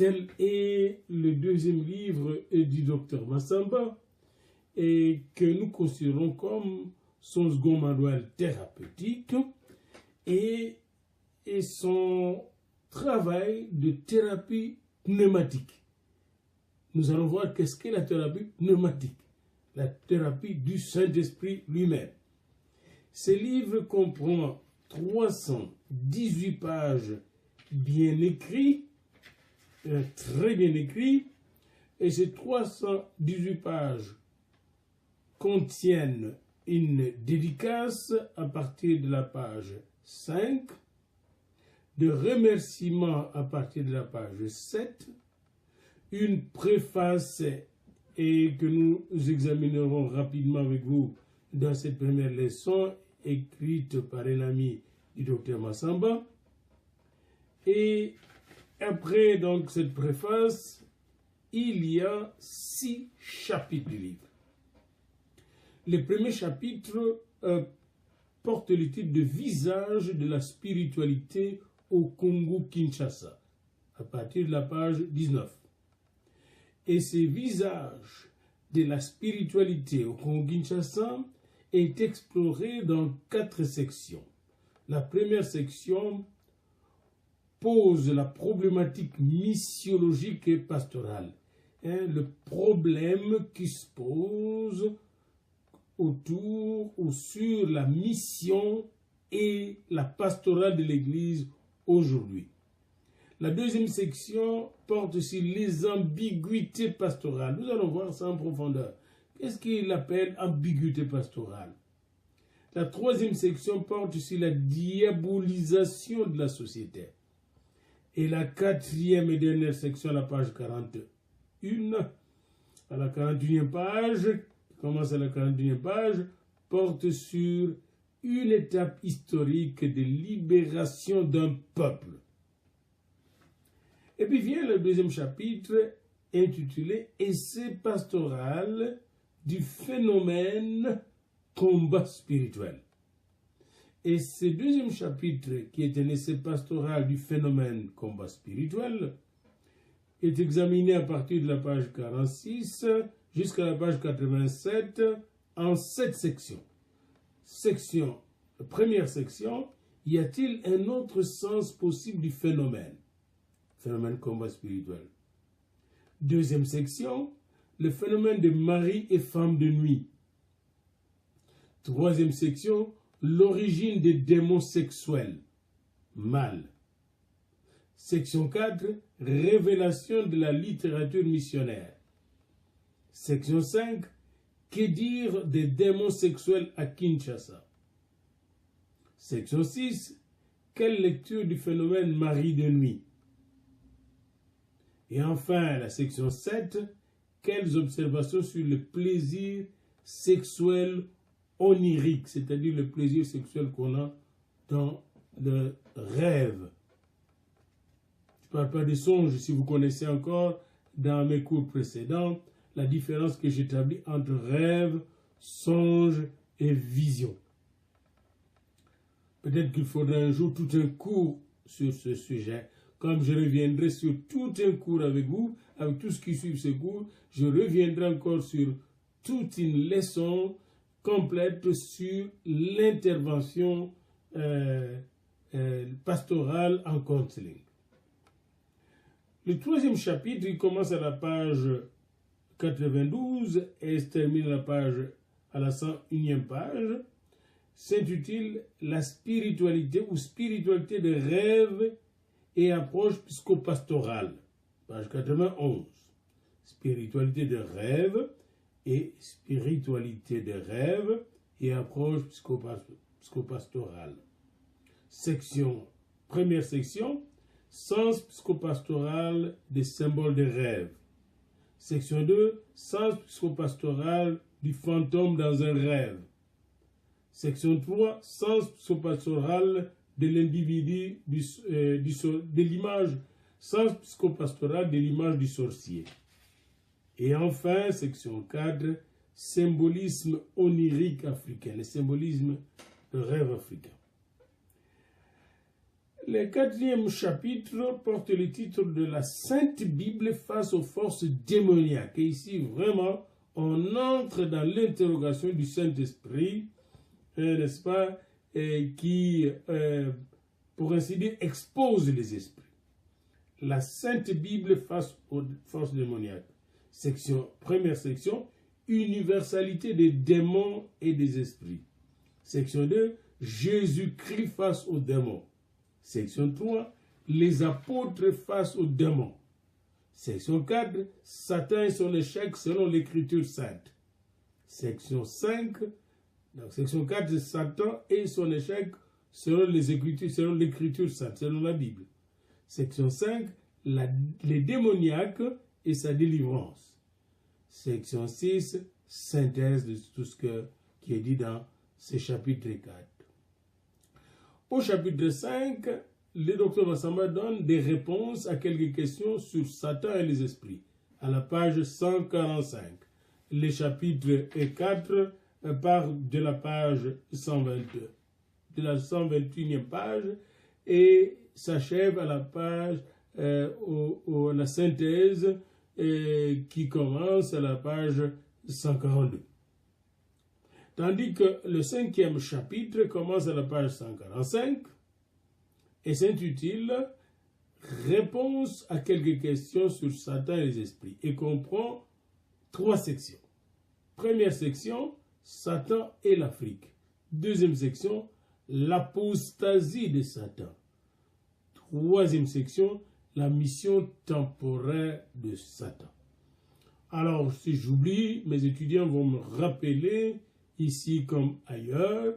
tel est le deuxième livre du docteur Massamba et que nous considérons comme son second manuel thérapeutique et son travail de thérapie pneumatique. Nous allons voir qu'est-ce qu'est la thérapie pneumatique, la thérapie du Saint-Esprit lui-même. Ce livre comprend 318 pages bien écrites, très bien écrites, et ces 318 pages contiennent une dédicace à partir de la page 5, de remerciements à partir de la page 7, une préface et que nous examinerons rapidement avec vous dans cette première leçon écrite par un ami du docteur Massamba. Et après donc cette préface, il y a 6 chapitres du livre. Le premier chapitre porte le titre de Visage de la spiritualité au Congo-Kinshasa, à partir de la page 19. Et ce visage de la spiritualité au Congo-Kinshasa est exploré dans 4 sections. La première section pose la problématique missiologique et pastorale, le problème qui se pose autour ou sur la mission et la pastorale de l'Église aujourd'hui. La deuxième section porte sur les ambiguïtés pastorales. Nous allons voir ça en profondeur. Qu'est-ce qu'il appelle ambiguïté pastorale? La troisième section porte sur la diabolisation de la société. Et la quatrième et dernière section, à la page 41, à la 41e page, commence à la 41e page, porte sur une étape historique de libération d'un peuple. Et puis vient le deuxième chapitre intitulé « Essai pastoral du phénomène combat spirituel ». Et ce deuxième chapitre, qui est un essai pastoral du phénomène combat spirituel, est examiné à partir de la page 46 jusqu'à la page 87 en 7 sections. Première section, y a-t-il un autre sens possible du phénomène combat spirituel? Deuxième section, le phénomène de mari et femme de nuit. Troisième section, l'origine des démons sexuels, mâles. Section 4, révélation de la littérature missionnaire. Section 5, que dire des démons sexuels à Kinshasa? Section 6, quelle lecture du phénomène mari de nuit? Et enfin, la section 7, quelles observations sur le plaisir sexuel onirique, c'est-à-dire le plaisir sexuel qu'on a dans le rêve. Je ne parle pas des songes, si vous connaissez encore, dans mes cours précédents, la différence que j'établis entre rêve, songe et vision. Peut-être qu'il faudra un jour tout un cours sur ce sujet. Comme je reviendrai sur tout un cours avec vous, avec tout ce qui suit ce cours, je reviendrai encore sur toute une leçon complète sur l'intervention pastorale en counseling. Le troisième chapitre, il commence à la page 92 et se termine à la 101e page, s'intitule « La spiritualité ou spiritualité de rêve et approche psychopastorale », page 91. Spiritualité de rêve et spiritualité de rêve et approche psychopastorale. Première section, sens psychopastoral des symboles de rêve. Section 2, sens psychopastoral du fantôme dans un rêve. Section 3, sens psychopastoral de l'individu, de l'image, sens psychopastoral de l'image du sorcier. Et enfin, section 4, symbolisme onirique africain, le symbolisme de rêve africain. Le 4e chapitre porte le titre de la Sainte Bible face aux forces démoniaques. Et ici, vraiment, on entre dans l'interrogation du Saint-Esprit, n'est-ce pas, qui, pour ainsi dire, expose les esprits. La Sainte Bible face aux forces démoniaques. Première section, universalité des démons et des esprits. Section 2, Jésus-Christ face aux démons. Section 3, les apôtres face aux démons. Section 4, Satan et son échec selon l'Écriture sainte. Section 5, donc section 4, Satan et son échec selon les Écritures, selon l'Écriture sainte, selon la Bible. Section 5, les démoniaques et sa délivrance. Section 6, synthèse de tout ce qui est dit dans ce chapitre 4. Au chapitre 5, le docteur Massamba donne des réponses à quelques questions sur Satan et les esprits, à la page 145. Le chapitre 4 part de la page 122, de la 121e page, et s'achève à la page, la synthèse qui commence à la page 142. Tandis que le 5e chapitre commence à la page 145 et s'intitule « Réponse à quelques questions sur Satan et les esprits » et comprend 3 sections. Première section, Satan et l'Afrique. Deuxième section, l'apostasie de Satan. Troisième section, la mission temporaire de Satan. Alors, si j'oublie, mes étudiants vont me rappeler, ici comme ailleurs,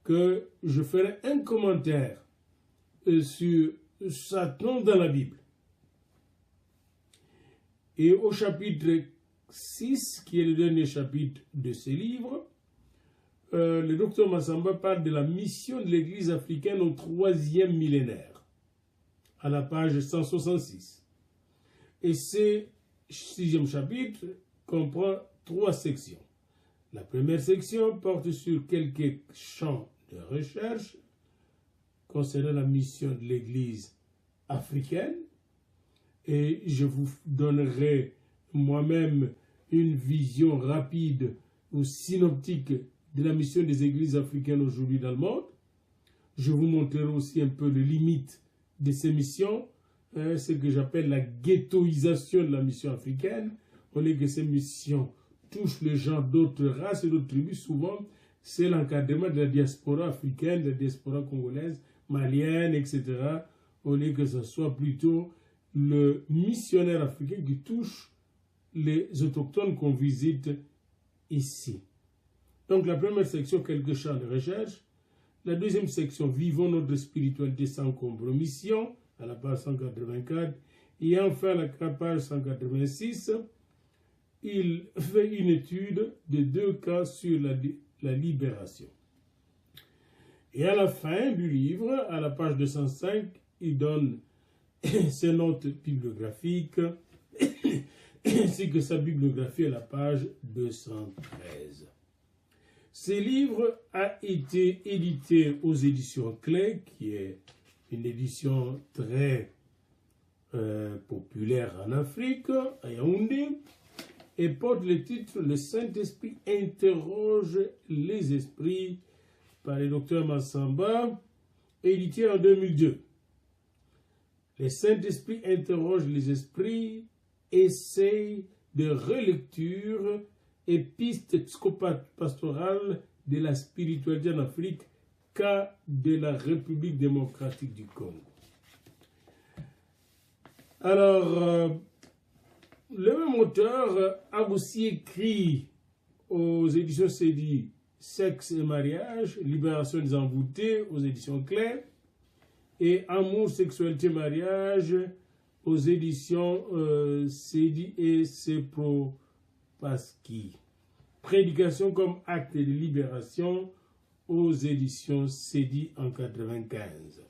que je ferai un commentaire sur Satan dans la Bible. Et au chapitre 6, qui est le dernier chapitre de ce livre, le docteur Massamba parle de la mission de l'Église africaine au 3e millénaire, à la page 166. Et ce 6e chapitre comprend 3 sections. La première section porte sur quelques champs de recherche concernant la mission de l'Église africaine, et je vous donnerai moi-même une vision rapide ou synoptique de la mission des églises africaines aujourd'hui dans le monde. Je vous montrerai aussi un peu les limites de ces missions, ce que j'appelle la ghettoisation de la mission africaine. On est que ces missions touchent les gens d'autres races et d'autres tribus. Souvent, c'est l'encadrement de la diaspora africaine, de la diaspora congolaise, malienne, etc. On est que ce soit plutôt le missionnaire africain qui touche les autochtones qu'on visite ici. Donc la première section, quelques champs de recherche. La deuxième section, vivons notre spiritualité sans compromission, à la page 184. Et enfin, la page 186, il fait une étude de 2 cas sur la libération. Et à la fin du livre, à la page 205, il donne ses notes bibliographiques, ainsi que sa bibliographie à la page 213. Ce livre a été édité aux éditions Clé, qui est une édition très populaire en Afrique, à Yaoundé, et porte le titre « Le Saint-Esprit interroge les esprits » par le docteur Massamba, édité en 2002. Le Saint-Esprit interroge les esprits, essai de relecture et piste pastorale de la spiritualité en Afrique, cas de la République démocratique du Congo. Alors, le même auteur a aussi écrit aux éditions CEDI Sexe et mariage, libération des envoûtés aux éditions Claire, et Amour, sexualité, mariage aux éditions CEDI et Sepropaski. Prédication comme acte de libération aux éditions CEDI en 1995.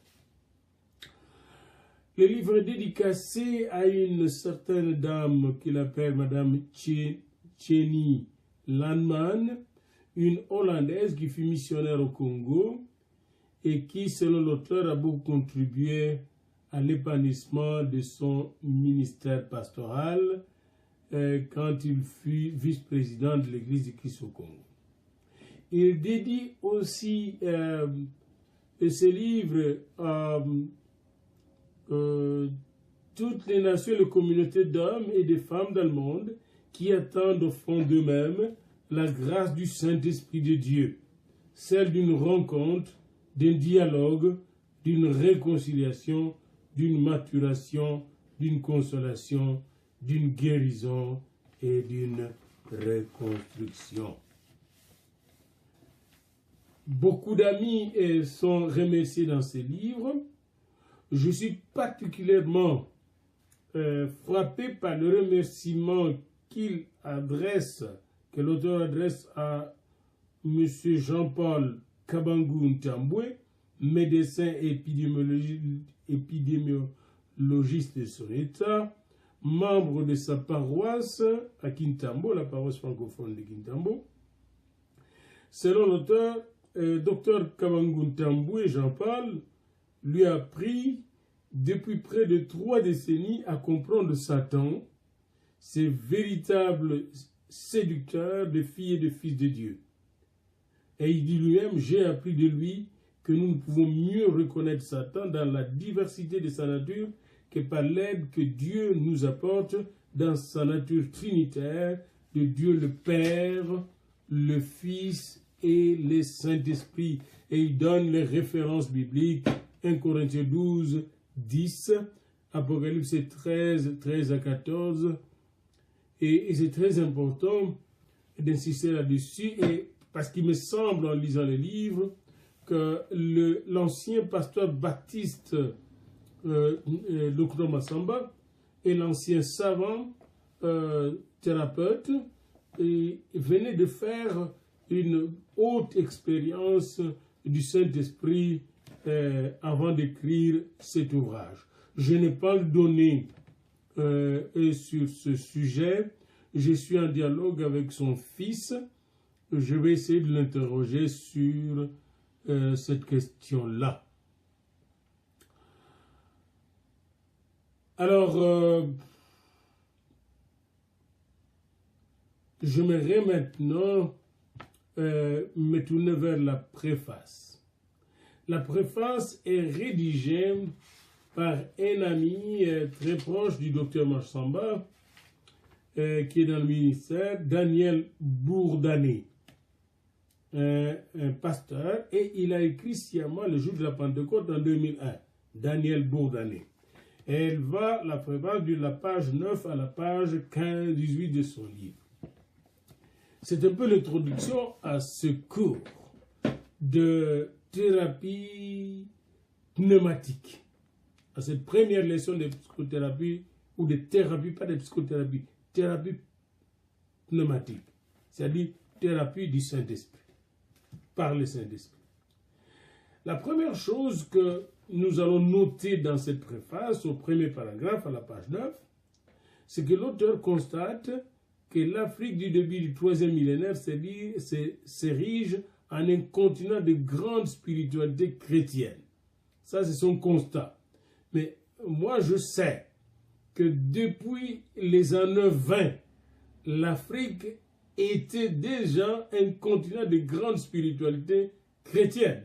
Le livre est dédicacé à une certaine dame qu'il appelle Madame Chenny Landman, une Hollandaise qui fut missionnaire au Congo et qui, selon l'auteur, a beaucoup contribué à l'épanouissement de son ministère pastoral quand il fut vice-président de l'Église du Christ au Congo. Il dédie aussi ce livre à toutes les nations et les communautés d'hommes et de femmes dans le monde qui attendent au fond d'eux-mêmes la grâce du Saint-Esprit de Dieu, celle d'une rencontre, d'un dialogue, d'une réconciliation, d'une maturation, d'une consolation, d'une guérison et d'une reconstruction. Beaucoup d'amis sont remerciés dans ces livres. Je suis particulièrement frappé par le remerciement que l'auteur adresse à M. Jean-Paul Kabangu Ntambwe, médecin épidémiologiste de son état, membre de sa paroisse à Kintambo, la paroisse francophone de Kintambo. Selon l'auteur, Dr Kabangu Ntambwe Jean-Paul lui a appris depuis près de 3 décennies à comprendre Satan, ces véritables séducteurs de filles et de fils de Dieu. Et il dit lui-même, j'ai appris de lui que nous ne pouvons mieux reconnaître Satan dans la diversité de sa nature que par l'aide que Dieu nous apporte dans sa nature trinitaire de Dieu le Père, le Fils et le Saint-Esprit. Et il donne les références bibliques, 1 Corinthiens 12, 10, Apocalypse 13, 13 à 14. Et c'est très important d'insister là-dessus, parce qu'il me semble, en lisant les livres, que l'ancien pasteur baptiste Dr Massamba et l'ancien savant thérapeute venaient de faire une haute expérience du Saint-Esprit avant d'écrire cet ouvrage. Je n'ai pas le donné sur ce sujet. Je suis en dialogue avec son fils. Je vais essayer de l'interroger sur cette question-là. Alors, j'aimerais maintenant me tourner vers la préface. La préface est rédigée par un ami très proche du docteur Massamba, qui est dans le ministère, Daniel Bourdané, un pasteur, et il a écrit sciemment le jour de la Pentecôte en 2001, Daniel Bourdané. Et elle va, la préface, de la page 9 à la page 15-18 de son livre. C'est un peu l'introduction à ce cours de thérapie pneumatique, à cette première leçon de psychothérapie, ou de thérapie, pas de psychothérapie, thérapie pneumatique, c'est-à-dire thérapie du Saint-Esprit, par le Saint-Esprit. La première chose que nous allons noter dans cette préface, au premier paragraphe, à la page 9, c'est que l'auteur constate que l'Afrique du début du 3e millénaire s'érige en un continent de grande spiritualité chrétienne. Ça, c'est son constat. Mais moi, je sais que depuis les années 20, l'Afrique était déjà un continent de grande spiritualité chrétienne.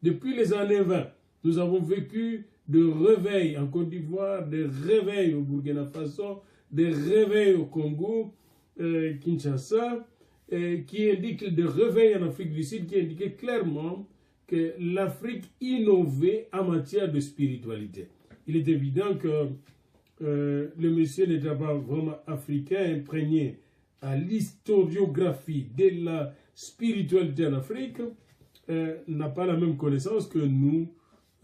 Depuis les années 20, nous avons vécu de réveils en Côte d'Ivoire, des réveils au Burkina Faso, des réveils au Congo, Kinshasa, qui indiquent des réveils en Afrique du Sud, qui indiquaient clairement que l'Afrique innovait en matière de spiritualité. Il est évident que le monsieur n'était pas vraiment africain, imprégné à l'historiographie de la spiritualité en Afrique, n'a pas la même connaissance que nous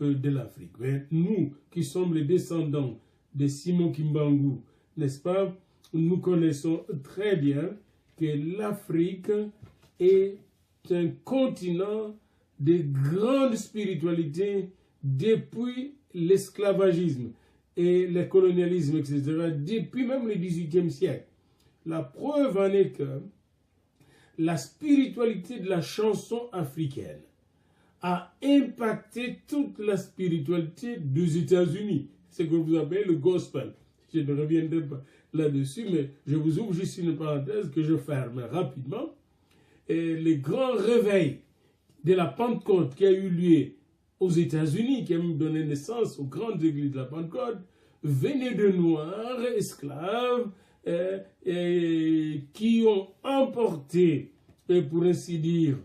de l'Afrique. Nous, qui sommes les descendants de Simon Kimbangu, n'est-ce pas, nous connaissons très bien que l'Afrique est un continent de grande spiritualité depuis l'esclavagisme et le colonialisme, etc., depuis même le XVIIIe siècle. La preuve en est que la spiritualité de la chanson africaine a impacté toute la spiritualité des États-Unis. C'est ce que vous appelez le gospel. Je ne reviendrai pas là-dessus, mais je vous ouvre juste une parenthèse que je ferme rapidement. Et les grands réveils de la Pentecôte qui a eu lieu aux États-Unis, qui a même donné naissance aux grandes églises de la Pentecôte, venaient de Noirs, esclaves, qui ont emporté, pour ainsi dire,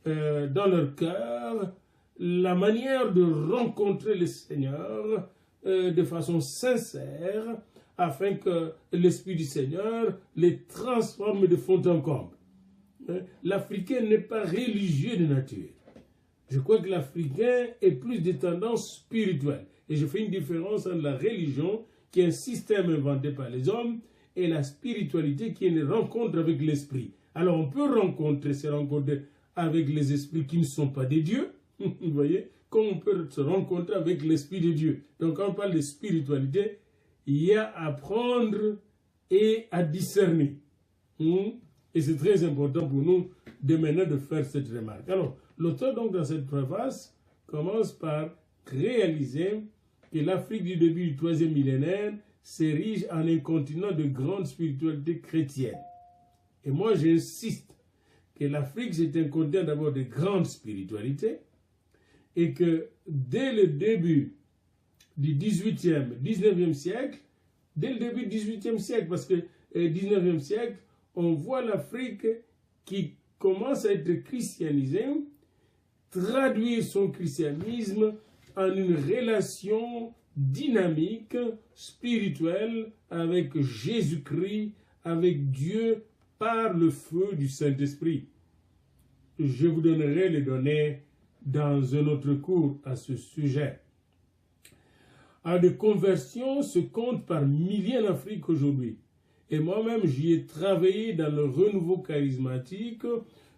dans leur cœur, la manière de rencontrer le Seigneur de façon sincère, afin que l'Esprit du Seigneur les transforme de fond en comble. L'Africain n'est pas religieux de nature. Je crois que l'Africain est plus de tendance spirituelle. Et je fais une différence entre la religion, qui est un système inventé par les hommes, et la spiritualité, qui est une rencontre avec l'Esprit. Alors on peut se rencontrer avec les esprits qui ne sont pas des dieux, vous voyez, comme on peut se rencontrer avec l'Esprit de Dieu. Donc quand on parle de spiritualité, il y a à apprendre et à discerner. Et c'est très important pour nous de maintenant de faire cette remarque. Alors, l'auteur donc dans cette préface commence par réaliser que l'Afrique du début du 3e millénaire s'érige en un continent de grande spiritualité chrétienne. Et moi j'insiste que l'Afrique c'est un continent d'abord de grande spiritualité et que dès le début du 18e, 19e siècle, dès le début du 18e siècle, parce que 19e siècle, on voit l'Afrique qui commence à être christianisée, traduire son christianisme en une relation dynamique, spirituelle, avec Jésus-Christ, avec Dieu, par le feu du Saint-Esprit. Je vous donnerai les données dans un autre cours à ce sujet. Alors, de conversions se comptent par milliers en Afrique aujourd'hui. Et moi-même, j'y ai travaillé dans le renouveau charismatique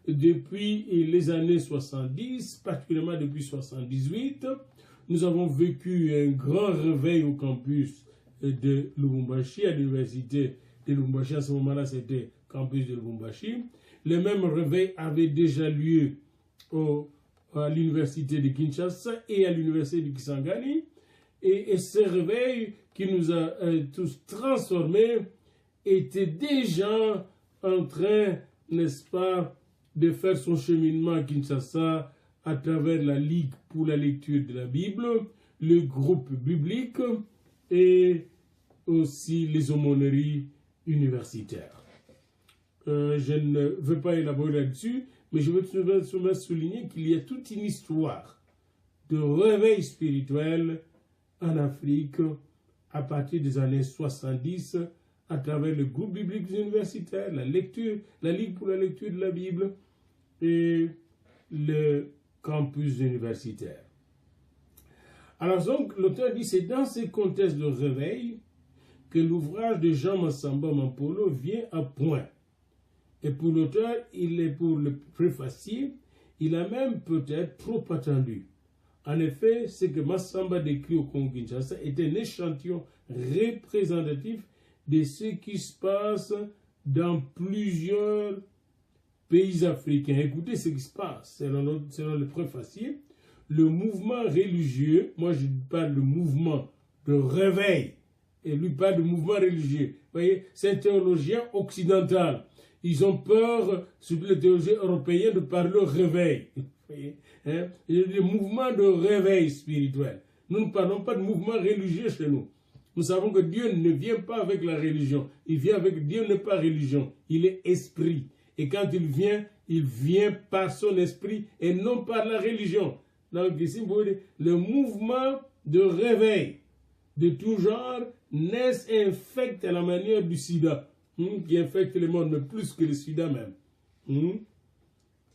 depuis les années 70, particulièrement depuis 1978. Nous avons vécu un grand réveil au campus de Lubumbashi, à l'université de Lubumbashi. À ce moment-là, c'était campus de Lubumbashi. Le même réveil avait déjà lieu à l'université de Kinshasa et à l'université de Kisangani. Et ce réveil qui nous a tous transformés était déjà en train, n'est-ce pas, de faire son cheminement à Kinshasa à travers la Ligue pour la lecture de la Bible, le groupe biblique et aussi les aumôneries universitaires. Je ne veux pas élaborer là-dessus, mais je veux seulement souligner qu'il y a toute une histoire de réveil spirituel en Afrique à partir des années 70 à travers le groupe biblique universitaire, la Ligue pour la lecture de la Bible et le campus universitaire. Alors donc, l'auteur dit, c'est dans ces contextes de réveil que l'ouvrage de Jean Massamba Mampolo vient à point. Et pour l'auteur, pour le préfacier, il a même peut-être trop attendu. En effet, ce que Massamba décrit au Congo-Kinshasa est un échantillon représentatif de ce qui se passe dans plusieurs pays africains. Écoutez ce qui se passe, selon le préfacier. Le mouvement religieux, moi je parle de mouvement de réveil, et lui parle de mouvement religieux. Vous voyez, c'est un théologien occidental. Ils ont peur, surtout les théologiens européens, de parler réveil. Vous voyez, hein? Il y a des mouvements de réveil spirituel. Nous ne parlons pas de mouvement religieux chez nous. Nous savons que Dieu ne vient pas avec la religion. Il vient avec Dieu, n'est pas religion. Il est esprit. Et quand il vient par son esprit et non par la religion. Donc ici, vous voyez, le mouvement de réveil de tout genre naissent et infectent à la manière du sida, qui infecte le monde, mais plus que le sida même.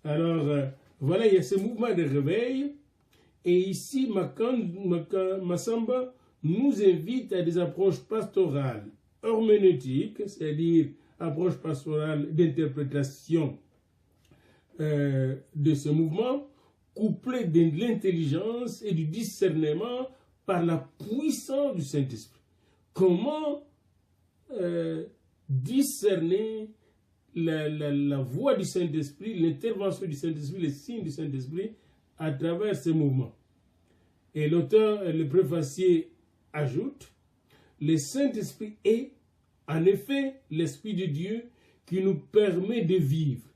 Alors, voilà, il y a ce mouvement de réveil. Et ici, Massamba nous invite à des approches pastorales, herméneutiques, c'est-à-dire approche pastorale d'interprétation de ce mouvement, couplée de l'intelligence et du discernement par la puissance du Saint-Esprit. Comment discerner la voix du Saint-Esprit, l'intervention du Saint-Esprit, les signes du Saint-Esprit à travers ces mouvements. Et l'auteur, le préfacier, ajoute, le Saint-Esprit est, en effet, l'Esprit de Dieu qui nous permet de vivre,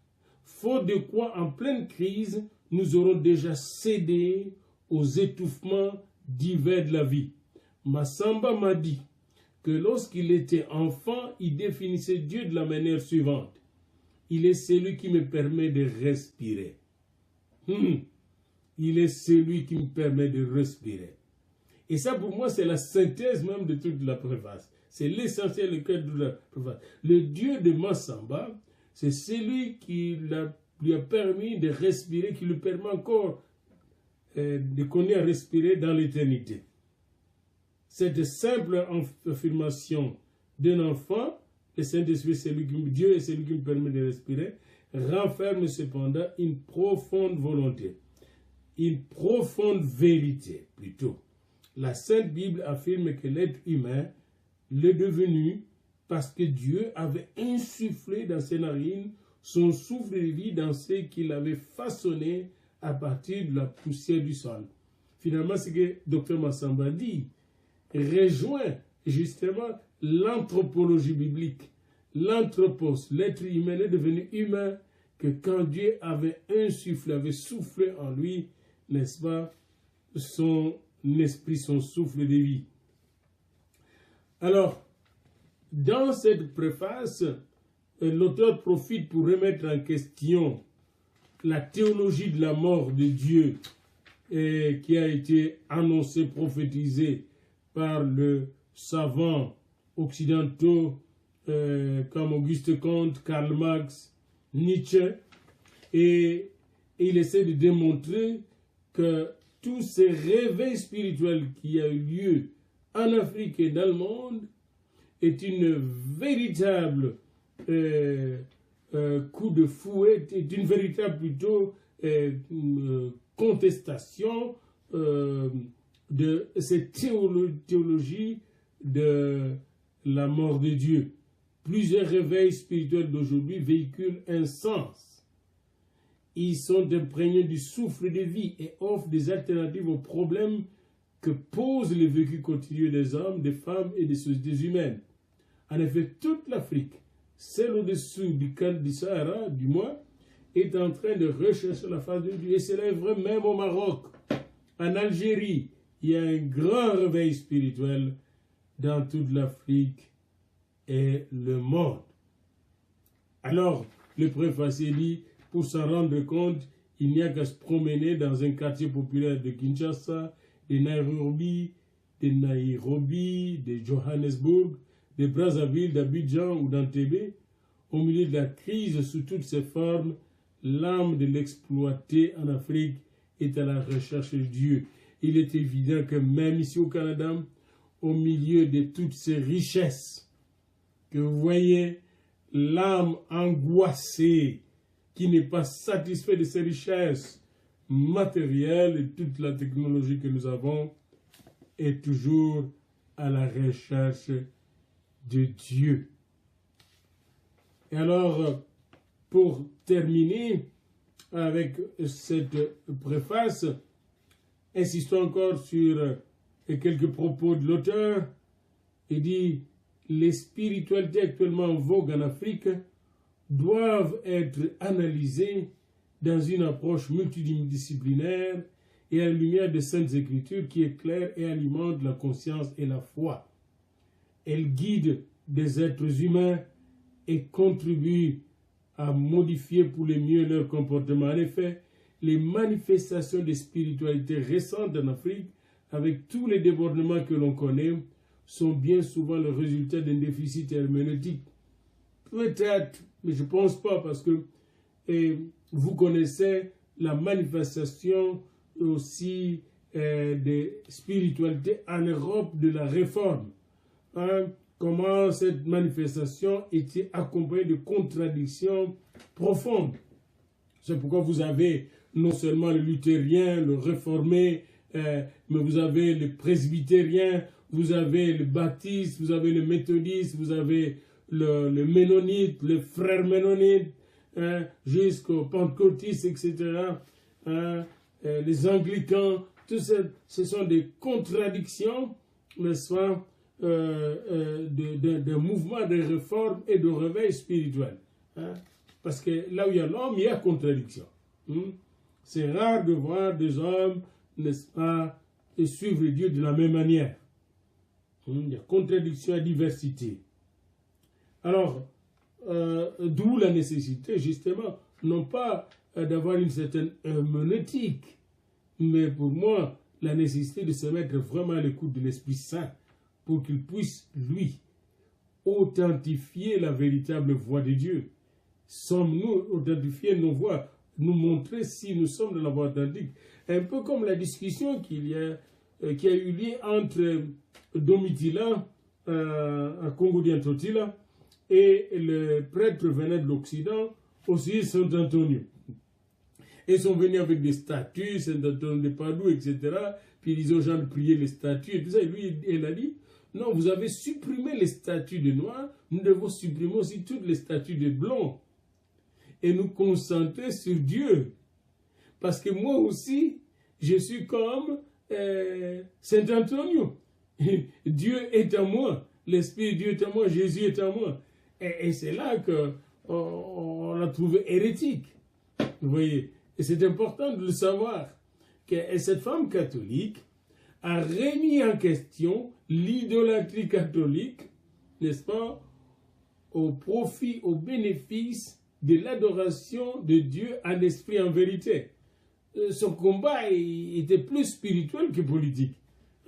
faute de quoi, en pleine crise, nous aurons déjà cédé aux étouffements divers de la vie. Massamba m'a dit que lorsqu'il était enfant, il définissait Dieu de la manière suivante. Il est celui qui me permet de respirer. Il est celui qui me permet de respirer. Et ça, pour moi, c'est la synthèse même de toute la préface. C'est l'essentiel, le cœur de la préface. Le Dieu de Massamba, c'est celui qui lui a permis de respirer, qui lui permet encore de continuer à respirer dans l'éternité. Cette simple affirmation d'un enfant, le Saint-Esprit, Dieu est celui qui me permet de respirer, renferme cependant une profonde volonté, une profonde vérité plutôt. La Sainte Bible affirme que l'être humain l'est devenu parce que Dieu avait insufflé dans ses narines son souffle de vie dans ce qu'il avait façonné à partir de la poussière du sol. Finalement, ce que Dr Massamba dit rejoint justement l'anthropologie biblique. L'anthropos, l'être humain est devenu humain que quand Dieu avait insufflé, avait soufflé en lui, n'est-ce pas, son esprit, son souffle de vie. Alors, dans cette préface, l'auteur profite pour remettre en question la théologie de la mort de Dieu qui a été annoncée, prophétisée par le savant occidentaux comme Auguste Comte, Karl Marx, Nietzsche, et il essaie de démontrer que tous ces réveils spirituels qui ont eu lieu en Afrique et dans le monde est une véritable coup de fouet, est une véritable plutôt contestation de cette théologie de la mort de Dieu. Plusieurs réveils spirituels d'aujourd'hui véhiculent un sens. Ils sont imprégnés du souffle de vie et offrent des alternatives aux problèmes que pose le vécu quotidien des hommes, des femmes et des sociétés humaines. En effet, toute l'Afrique, celle au-dessous du Sahara, du moins, est en train de rechercher la face de Dieu. Et c'est vrai même au Maroc. En Algérie, il y a un grand réveil spirituel dans toute l'Afrique et le monde. Alors, le préfacier dit, pour s'en rendre compte, il n'y a qu'à se promener dans un quartier populaire de Kinshasa, de Nairobi, de Johannesburg, de Brazzaville, d'Abidjan ou d'Entebbe. Au milieu de la crise sous toutes ses formes, l'âme de l'exploité en Afrique est à la recherche de Dieu. Il est évident que même ici au Canada, au milieu de toutes ces richesses, que vous voyez l'âme angoissée qui n'est pas satisfaite de ces richesses matérielles et toute la technologie que nous avons est toujours à la recherche de Dieu. Et alors, pour terminer avec cette préface, insistons encore sur quelques propos de l'auteur. Il dit « Les spiritualités actuellement en vogue en Afrique doivent être analysées dans une approche multidisciplinaire et à la lumière des Saintes Écritures qui éclairent et alimentent la conscience et la foi. Elles guident des êtres humains et contribuent à modifier pour le mieux leur comportement. En effet, les manifestations de spiritualité récentes en Afrique, avec tous les débordements que l'on connaît, sont bien souvent le résultat d'un déficit herméneutique. Peut-être, mais je ne pense pas, parce que vous connaissez la manifestation aussi des spiritualités en Europe de la Réforme. Comment cette manifestation était accompagnée de contradictions profondes. C'est pourquoi vous avez non seulement le luthérien, le réformé, mais vous avez le presbytérien, vous avez le baptiste, vous avez le méthodiste, vous avez le ménonite, le frère ménonite, jusqu'au pentecôtiste, etc. les anglicans, tout ça, ce sont des contradictions, n'est-ce pas, de mouvements de réforme et de réveil spirituel. Hein? Parce que là où il y a l'homme, il y a contradiction. C'est rare de voir des hommes, n'est-ce pas, suivre Dieu de la même manière. Il y a contradiction et diversité. Alors, d'où la nécessité, justement, non pas d'avoir une certaine herméneutique, mais pour moi, la nécessité de se mettre vraiment à l'écoute de l'Esprit Saint pour qu'il puisse, lui, authentifier la véritable voix de Dieu. Sommes-nous authentifier nos voix, nous montrer si nous sommes de la voie authentique. Un peu comme la discussion qui a eu lieu entre Domitila, à Congo-Diantotila, et le prêtre venait de l'Occident, aussi Saint-Antonio. Ils sont venus avec des statues, Saint-Antonio de Padoue, etc. Puis ils ont gens de prier les statues et tout ça. Et lui, il a dit, non, vous avez supprimé les statues de noirs, nous devons supprimer aussi toutes les statues de blancs. Et nous concentrer sur Dieu. Parce que moi aussi, je suis comme Saint-Antonio. Dieu est à moi, l'Esprit de Dieu est à moi, Jésus est à moi. Et c'est là qu'on l'a trouvé hérétique. Vous voyez, et c'est important de le savoir, que cette femme catholique a remis en question l'idolâtrie catholique, n'est-ce pas, au profit, au bénéfice de l'adoration de Dieu en esprit, en vérité. Son combat était plus spirituel que politique.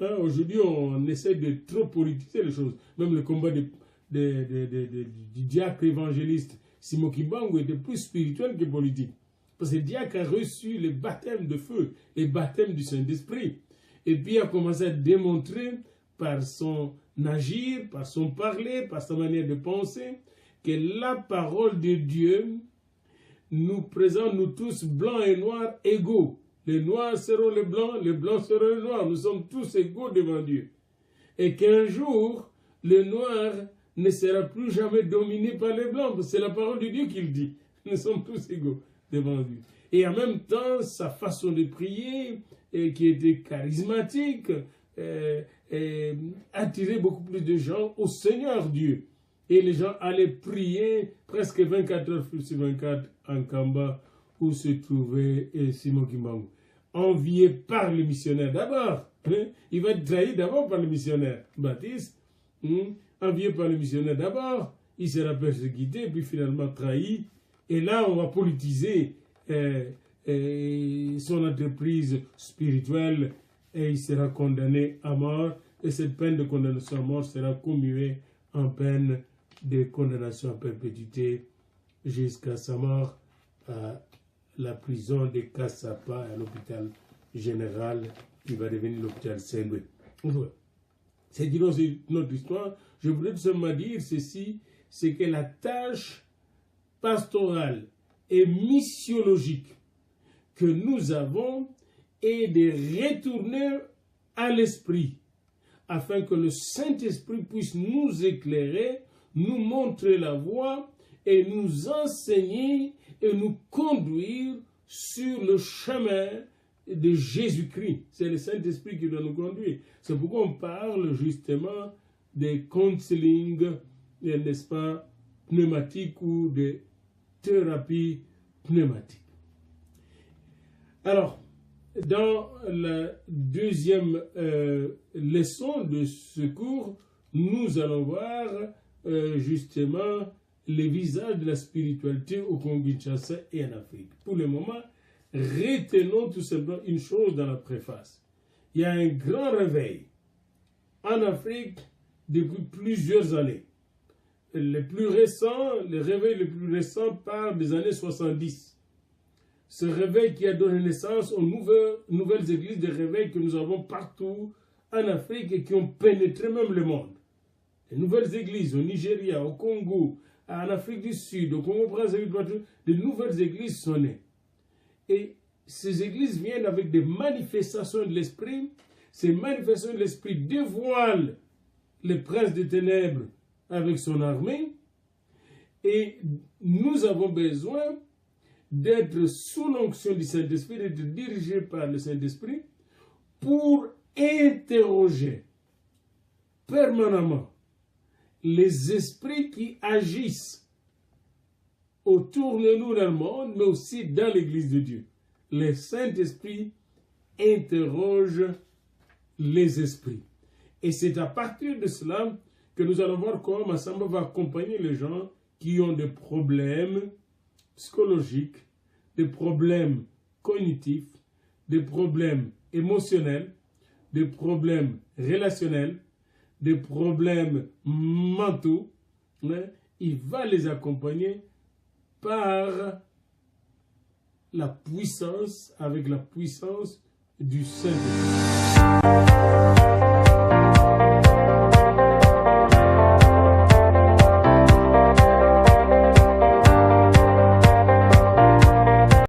Hein, aujourd'hui, on essaie de trop politiser les choses. Même le combat du diacre évangéliste Simon Kimbangu était plus spirituel que politique. Parce que le diacre a reçu les baptêmes de feu, les baptêmes du Saint-Esprit. Et puis a commencé à démontrer par son agir, par son parler, par sa manière de penser, que la parole de Dieu nous présente, nous tous, blancs et noirs, égaux. Les noirs seront les blancs seront les noirs. Nous sommes tous égaux devant Dieu. Et qu'un jour, le noir ne sera plus jamais dominé par les blancs. C'est la parole de Dieu qui le dit. Nous sommes tous égaux devant Dieu. Et en même temps, sa façon de prier, qui était charismatique, attirait beaucoup plus de gens au Seigneur Dieu. Et les gens allaient prier presque 24 heures sur 24 en Kamba, où se trouvait Simon Kimbangu. Envié par le missionnaire d'abord. Hein? Il va être trahi d'abord par le missionnaire Baptiste. Envié par le missionnaire d'abord. Il sera persécuté, puis finalement trahi. Et là, on va politiser son entreprise spirituelle et il sera condamné à mort. Et cette peine de condamnation à mort sera commuée en peine de condamnation à perpétuité jusqu'à sa mort à la prison de Kassapa, à l'hôpital général qui va devenir l'hôpital Saint-Louis. C'est notre histoire. Je voudrais tout simplement dire ceci, c'est que la tâche pastorale et missiologique que nous avons est de retourner à l'Esprit, afin que le Saint-Esprit puisse nous éclairer, nous montrer la voie et nous enseigner et nous conduire sur le chemin de Jésus-Christ. C'est le Saint-Esprit qui doit nous conduire. C'est pourquoi on parle justement des counseling, n'est-ce pas, pneumatiques ou de thérapie pneumatique. Alors, dans la deuxième leçon de ce cours, nous allons voir justement les visages de la spiritualité au Congo-Kinshasa et en Afrique. Pour le moment, retenons tout simplement une chose dans la préface. Il y a un grand réveil en Afrique depuis plusieurs années. Le réveil le plus récent part des années 70. Ce réveil qui a donné naissance aux nouvelles églises de réveil que nous avons partout en Afrique et qui ont pénétré même le monde. Les nouvelles églises au Nigeria, au Congo, en Afrique du Sud, au Congo-Brazzaville, de nouvelles églises sont nées. Et ces églises viennent avec des manifestations de l'esprit. Ces manifestations de l'esprit dévoilent le prince des ténèbres avec son armée. Et nous avons besoin d'être sous l'onction du Saint-Esprit, d'être dirigé par le Saint-Esprit pour interroger permanemment les esprits qui agissent autour de nous dans le monde, mais aussi dans l'Église de Dieu. Le Saint-Esprit interroge les esprits. Et c'est à partir de cela que nous allons voir comment Massamba va accompagner les gens qui ont des problèmes psychologiques, des problèmes cognitifs, des problèmes émotionnels, des problèmes relationnels, des problèmes mentaux. Il va les accompagner par la puissance, avec la puissance du Saint-Esprit.